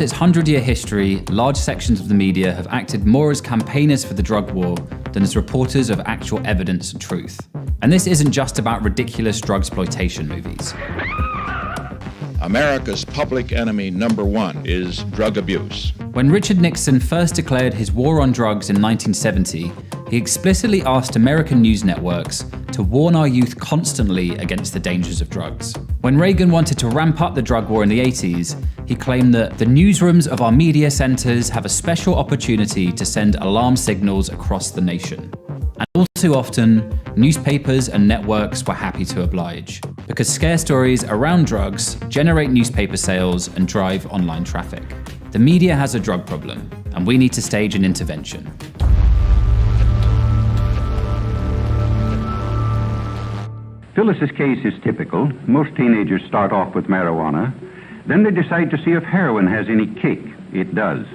its 100-year history, large sections of the media have acted more as campaigners for the drug war than as reporters of actual evidence and truth. And this isn't just about ridiculous drugsploitation movies. America's public enemy number one is drug abuse. When Richard Nixon first declared his war on drugs in 1970, he explicitly asked American news networks to warn our youth constantly against the dangers of drugs. When Reagan wanted to ramp up the drug war in the 80s, he claimed that the newsrooms of our media centers have a special opportunity to send alarm signals across the nation. And all too often, newspapers and networks were happy to oblige, because scare stories around drugs generate newspaper sales and drive online traffic. The media has a drug problem, and we need to stage an intervention. Phyllis's case is typical. Most teenagers start off with marijuana. Then they decide to see if heroin has any kick. It does.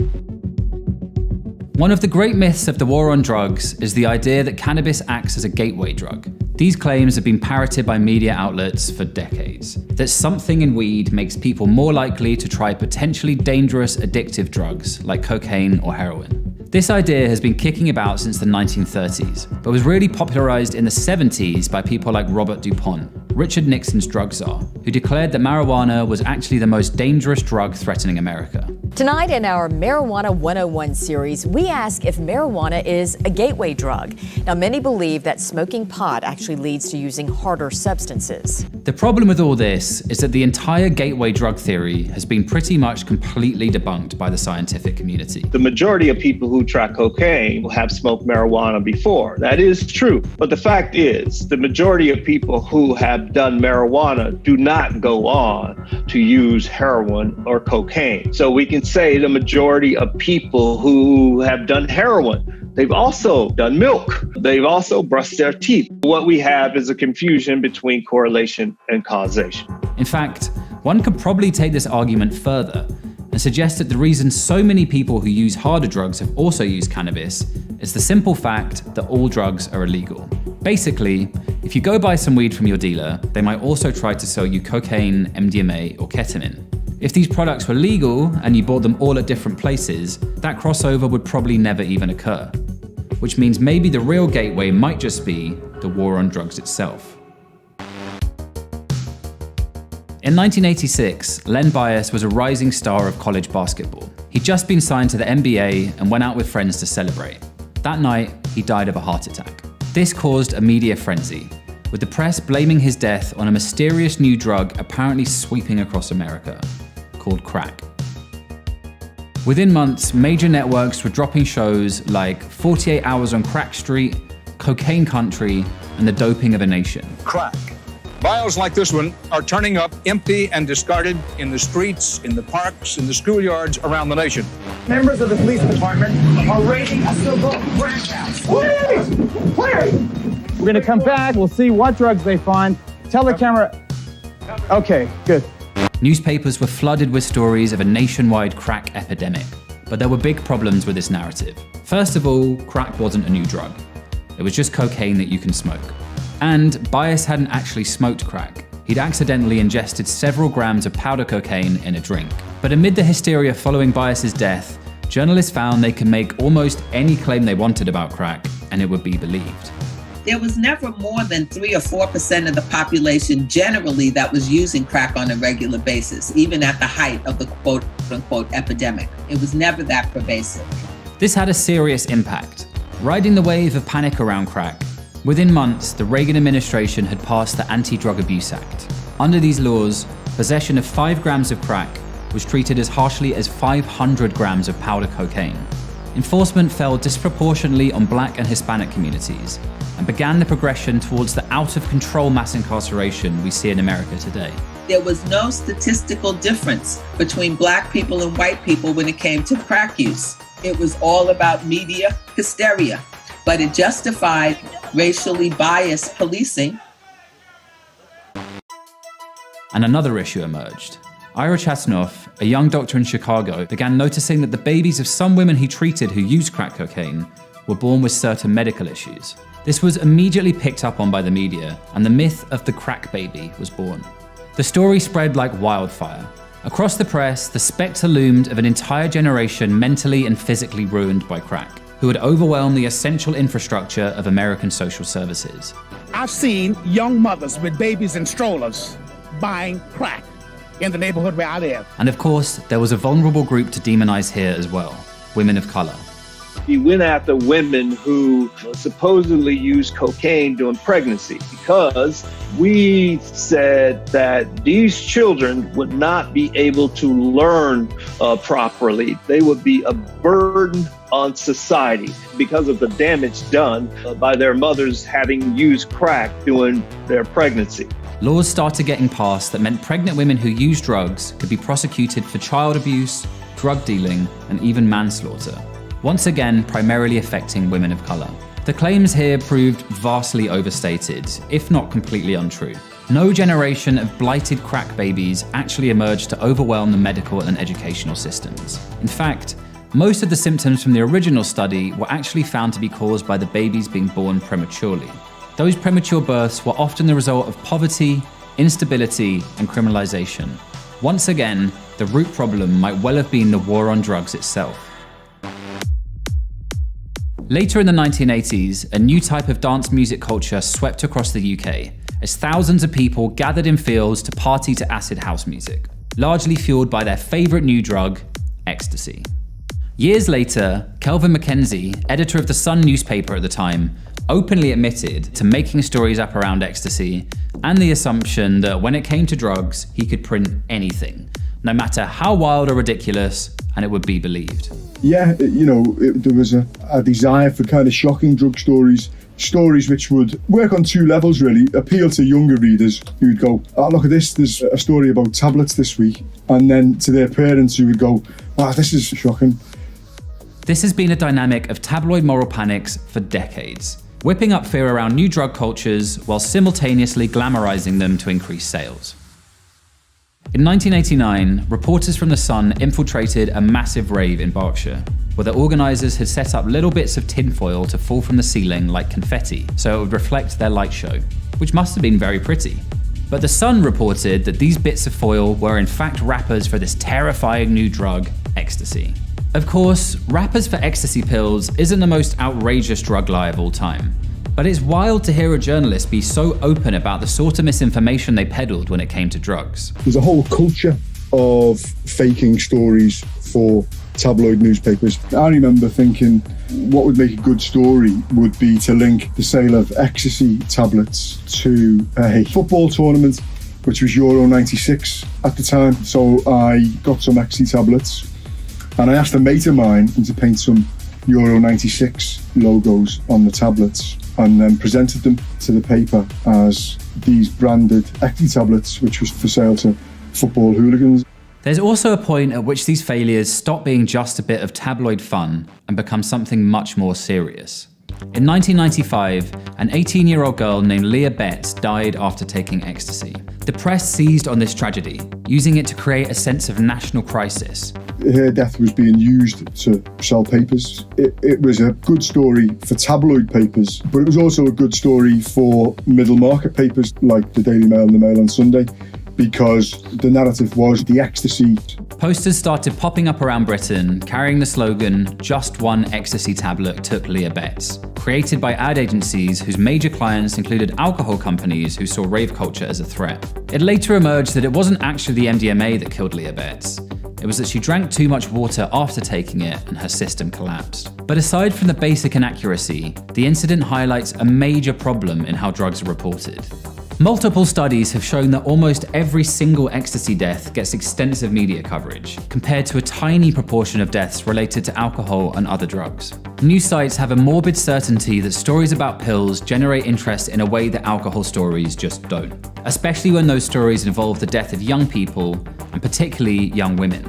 One of the great myths of the war on drugs is the idea that cannabis acts as a gateway drug. These claims have been parroted by media outlets for decades. That something in weed makes people more likely to try potentially dangerous addictive drugs like cocaine or heroin. This idea has been kicking about since the 1930s, but was really popularized in the 70s by people like Robert DuPont, Richard Nixon's drug czar, who declared that marijuana was actually the most dangerous drug threatening America. Tonight in our Marijuana 101 series, we ask if marijuana is a gateway drug. Now, many believe that smoking pot actually leads to using harder substances. The problem with all this is that the entire gateway drug theory has been pretty much completely debunked by the scientific community. The majority of people who try cocaine have smoked marijuana before. That is true. But the fact is, the majority of people who have done marijuana do not go on to use heroin or cocaine. So we can say the majority of people who have done heroin, they've also done milk. They've also brushed their teeth. What we have is a confusion between correlation and causation. In fact, one could probably take this argument further and suggest that the reason so many people who use harder drugs have also used cannabis is the simple fact that all drugs are illegal. Basically, if you go buy some weed from your dealer, they might also try to sell you cocaine, MDMA, or ketamine. If these products were legal and you bought them all at different places, that crossover would probably never even occur. Which means maybe the real gateway might just be the war on drugs itself. In 1986, Len Bias was a rising star of college basketball. He'd just been signed to the NBA and went out with friends to celebrate. That night, he died of a heart attack. This caused a media frenzy, with the press blaming his death on a mysterious new drug apparently sweeping across America, called crack. Within months, major networks were dropping shows like 48 Hours on Crack Street, Cocaine Country, and The Doping of a Nation. Crack. Vials like this one are turning up empty and discarded in the streets, in the parks, in the schoolyards around the nation. Members of the police department are raiding a so-called crack house. Please! We're gonna come back, we'll see what drugs they find. Tell the camera. Okay, good. Newspapers were flooded with stories of a nationwide crack epidemic, but there were big problems with this narrative. First of all, crack wasn't a new drug. It was just cocaine that you can smoke. And Bias hadn't actually smoked crack. He'd accidentally ingested several grams of powder cocaine in a drink. But amid the hysteria following Bias's death, journalists found they could make almost any claim they wanted about crack, and it would be believed. There was never more than 3 or 4% of the population generally that was using crack on a regular basis, even at the height of the quote-unquote epidemic. It was never that pervasive. This had a serious impact. Riding the wave of panic around crack, within months, the Reagan administration had passed the Anti-Drug Abuse Act. Under these laws, possession of 5 grams of crack was treated as harshly as 500 grams of powder cocaine. Enforcement fell disproportionately on Black and Hispanic communities, and began the progression towards the out-of-control mass incarceration we see in America today. There was no statistical difference between Black people and white people when it came to crack use. It was all about media hysteria, but it justified racially biased policing. And another issue emerged. Ira Chasnoff, a young doctor in Chicago, began noticing that the babies of some women he treated who used crack cocaine were born with certain medical issues. This was immediately picked up on by the media, and the myth of the crack baby was born. The story spread like wildfire, Across the press, the spectre loomed of an entire generation mentally and physically ruined by crack, who would overwhelm the essential infrastructure of American social services. I've seen young mothers with babies in strollers buying crack in the neighborhood where I live. And of course, there was a vulnerable group to demonize here as well, women of color. He went after women who supposedly used cocaine during pregnancy because we said that these children would not be able to learn properly. They would be a burden on society because of the damage done by their mothers having used crack during their pregnancy. Laws started getting passed that meant pregnant women who used drugs could be prosecuted for child abuse, drug dealing, and even manslaughter. Once again, primarily affecting women of color. The claims here proved vastly overstated, if not completely untrue. No generation of blighted crack babies actually emerged to overwhelm the medical and educational systems. In fact, most of the symptoms from the original study were actually found to be caused by the babies being born prematurely. Those premature births were often the result of poverty, instability, and criminalization. Once again, the root problem might well have been the war on drugs itself. Later in the 1980s, a new type of dance music culture swept across the UK, as thousands of people gathered in fields to party to acid house music, largely fueled by their favourite new drug, ecstasy. Years later, Kelvin Mackenzie, editor of The Sun newspaper at the time, openly admitted to making stories up around ecstasy and the assumption that when it came to drugs, he could print anything, no matter how wild or ridiculous, and it would be believed. Yeah, there was a desire for kind of shocking drug stories which would work on two levels really, appeal to younger readers who would go, oh look at this, there's a story about tablets this week, and then to their parents who would go, wow, this is shocking. This has been a dynamic of tabloid moral panics for decades, whipping up fear around new drug cultures while simultaneously glamorizing them to increase sales. In 1989, reporters from The Sun infiltrated a massive rave in Berkshire, where the organisers had set up little bits of tinfoil to fall from the ceiling like confetti, so it would reflect their light show, which must have been very pretty. But The Sun reported that these bits of foil were in fact wrappers for this terrifying new drug, ecstasy. Of course, wrappers for ecstasy pills isn't the most outrageous drug lie of all time. But it's wild to hear a journalist be so open about the sort of misinformation they peddled when it came to drugs. There's a whole culture of faking stories for tabloid newspapers. I remember thinking what would make a good story would be to link the sale of ecstasy tablets to a football tournament, which was Euro 96 at the time. So I got some ecstasy tablets and I asked a mate of mine to paint some Euro 96 logos on the tablets, and then presented them to the paper as these branded ecstasy tablets, which was for sale to football hooligans. There's also a point at which these failures stop being just a bit of tabloid fun and become something much more serious. In 1995, an 18-year-old girl named Leah Betts died after taking ecstasy. The press seized on this tragedy, using it to create a sense of national crisis. Her death was being used to sell papers. It was a good story for tabloid papers, but it was also a good story for middle market papers like the Daily Mail and the Mail on Sunday, because the narrative was the ecstasy. Posters started popping up around Britain carrying the slogan, "Just one ecstasy tablet took Leah Betts," created by ad agencies whose major clients included alcohol companies who saw rave culture as a threat. It later emerged that it wasn't actually the MDMA that killed Leah Betts. It was that she drank too much water after taking it and her system collapsed. But aside from the basic inaccuracy, the incident highlights a major problem in how drugs are reported. Multiple studies have shown that almost every single ecstasy death gets extensive media coverage, compared to a tiny proportion of deaths related to alcohol and other drugs. News sites have a morbid certainty that stories about pills generate interest in a way that alcohol stories just don't, especially when those stories involve the death of young people, and particularly young women.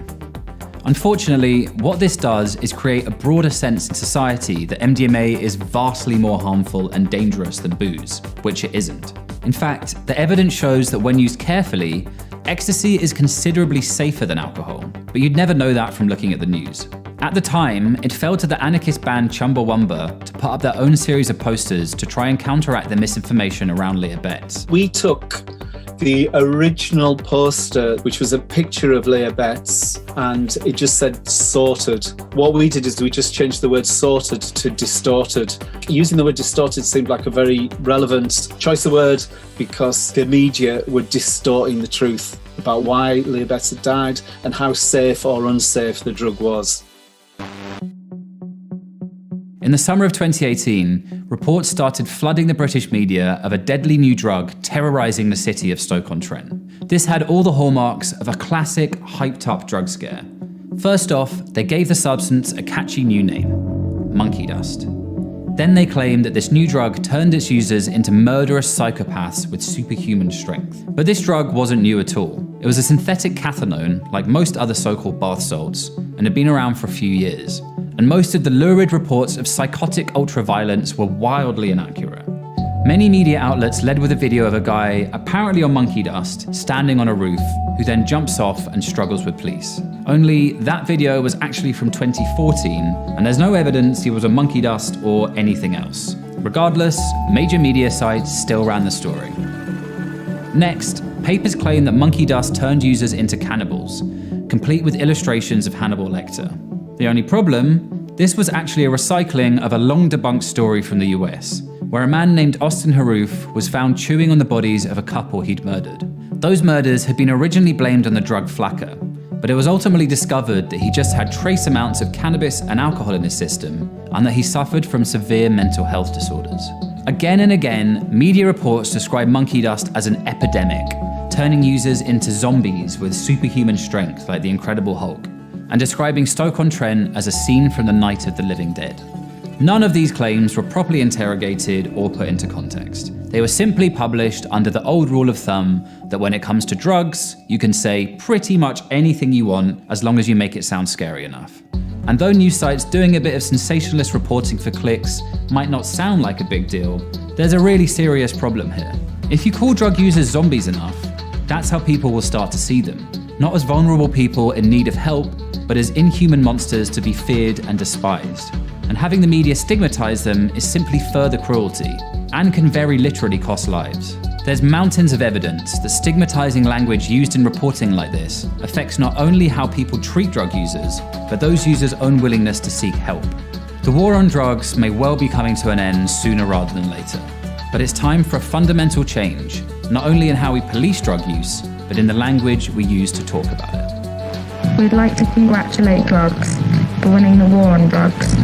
Unfortunately, what this does is create a broader sense in society that MDMA is vastly more harmful and dangerous than booze, which it isn't. In fact, the evidence shows that when used carefully, ecstasy is considerably safer than alcohol, but you'd never know that from looking at the news. At the time, it fell to the anarchist band Chumbawamba to put up their own series of posters to try and counteract the misinformation around Leah Betts. We took The original poster, which was a picture of Leah Betts, and it just said sorted. What we did is we just changed the word sorted to distorted. Using the word distorted seemed like a very relevant choice of word because the media were distorting the truth about why Leah Betts had died and how safe or unsafe the drug was. In the summer of 2018, reports started flooding the British media of a deadly new drug terrorising the city of Stoke-on-Trent. This had all the hallmarks of a classic, hyped-up drug scare. First off, they gave the substance a catchy new name, monkey dust. Then they claimed that this new drug turned its users into murderous psychopaths with superhuman strength. But this drug wasn't new at all. It was a synthetic cathinone, like most other so-called bath salts, and had been around for a few years. And most of the lurid reports of psychotic ultraviolence were wildly inaccurate. Many media outlets led with a video of a guy, apparently on monkey dust, standing on a roof, who then jumps off and struggles with police. Only that video was actually from 2014, and there's no evidence he was on monkey dust or anything else. Regardless, major media sites still ran the story. Next, papers claim that monkey dust turned users into cannibals, complete with illustrations of Hannibal Lecter. The only problem, this was actually a recycling of a long debunked story from the US, where a man named Austin Haroof was found chewing on the bodies of a couple he'd murdered. Those murders had been originally blamed on the drug flakka, but it was ultimately discovered that he just had trace amounts of cannabis and alcohol in his system, and that he suffered from severe mental health disorders. Again and again, media reports describe monkey dust as an epidemic, turning users into zombies with superhuman strength like the Incredible Hulk, and describing Stoke-on-Trent as a scene from the Night of the Living Dead. None of these claims were properly interrogated or put into context. They were simply published under the old rule of thumb that when it comes to drugs, you can say pretty much anything you want as long as you make it sound scary enough. And though news sites doing a bit of sensationalist reporting for clicks might not sound like a big deal, there's a really serious problem here. If you call drug users zombies enough, that's how people will start to see them. Not as vulnerable people in need of help, but as inhuman monsters to be feared and despised. And having the media stigmatize them is simply further cruelty, and can very literally cost lives. There's mountains of evidence that stigmatizing language used in reporting like this affects not only how people treat drug users, but those users' own willingness to seek help. The war on drugs may well be coming to an end sooner rather than later, but it's time for a fundamental change, not only in how we police drug use, but in the language we use to talk about it. We'd like to congratulate drugs for winning the war on drugs.